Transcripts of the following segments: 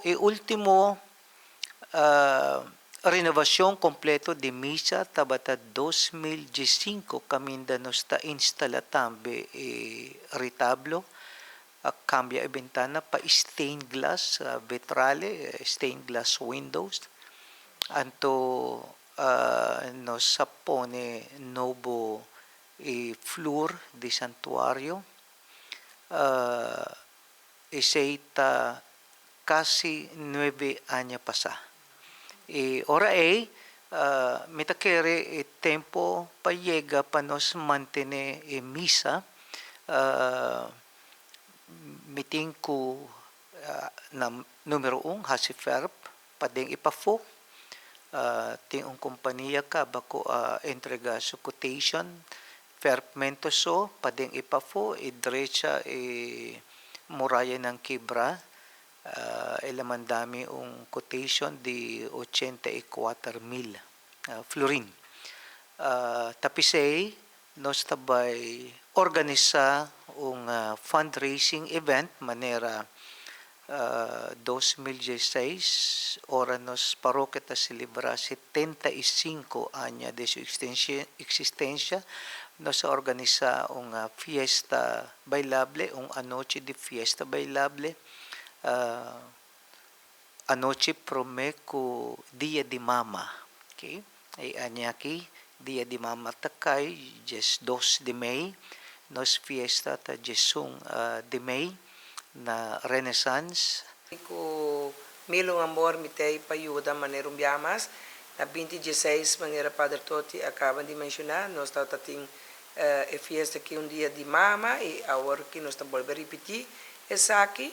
e último, renovación completo de misa tabata 2015 caminda nos ta instala tambe retablo, cambia e ventana pa stained glass vitrale, stained glass windows, anto nos sapone novo floor di santuario, seita casi 9 años pasa. Ora metakere tempo pa llega pa nos mantene misa, meeting ko na numero 1 hasiferp padeng ipafo, ting ang kompanya ka bako entrega su quotation fermento so padeng ipafo diretsa muraya ng Kibra, mandami un quotation di 84,000 florin. Tapisay nos tabay organisa un fundraising event manera 2016 ora nos parroquia ta celebra 75 años de su existencia, nos organiza una fiesta bailable, un anoche de fiesta bailable, anoche promeco Dia di Mama, okay? Ay anyaki Dia di Mama takay, just 2 de May, nos fiesta ta jesung de May na Renaissance. Ko milong amor mitay payuda manerum biamas na 2016 manera Padre Toti acaba de mencionar, nós está tating fiesta que un dia de mama e agora que nós estamos volver repetir essa aqui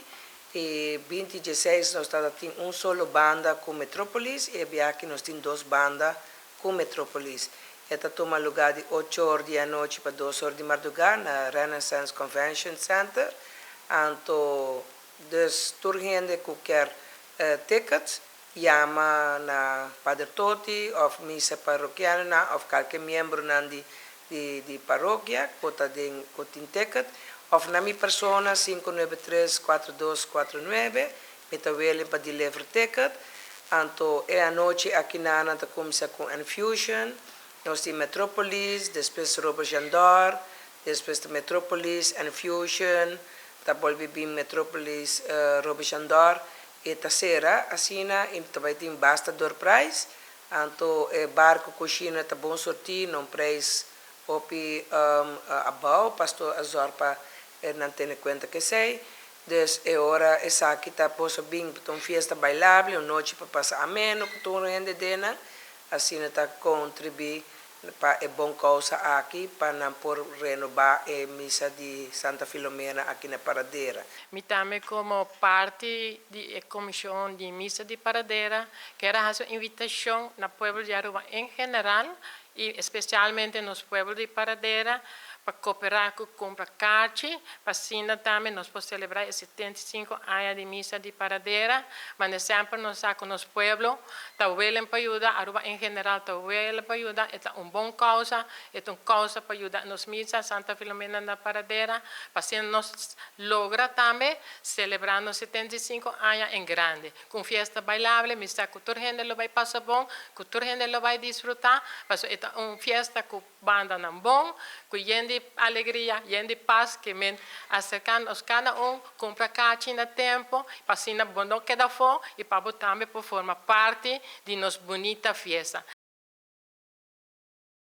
e 2016 nós está tating un solo banda com Metrópolis e aqui nós tem 2 bandas com Metrópolis. Esta toma lugar de 8 horas da noite para 2 horas de madrugada na Renaissance Convention Center. Anto dus turgende que quer tickets llama na Padre Toti of misa parroquiana of qualquer membro di parroquia kota den kotin ticket of na mi persona 593-4249 metawele pa deliver ticket anto a noche aqui na ta começa com infusion nós tem Metropolis depois Robert Jandor depois de Metropolis infusion tapos bibim Metropolis Robert Jandor e tasera asina im também tem basta door price anto barco coxina tá bom sortir non price opi abau pastor azorpa não tem conta que sei dus ora essa aqui tá posso bem para fiesta bailable noite para passar ameno com todo rende dena asina tá contribuir para bom causa aqui para não por renovar a missa de Santa Filomena aqui na Paradera. Mi também como parte da comissão de missa de Paradera, quero fazer uma invitação na pueblo de Aruba em geral e especialmente nos pueblos de Paradera para cooperar com compra carte, para assim também nós podemos celebrar 75 anos de missa de Paradera, mas sempre nós com nos pueblos, talvez para ajudar, Aruba em geral, talvez para ajudar, é uma boa causa, é uma causa para ajudar nos missa Santa Filomena na Paradera, para assim nós logra também celebrar nos 75 anos em grande, com festa bailável, missa que toda gente lo vai passar bom, que toda gente lo vai desfrutar, mas é uma festa com banda não bom, com gente alegria, gente paz, que men acercando-nos cada compra caixa no tempo, para assim não queda fora e para também por formar parte de nossa bonita festa.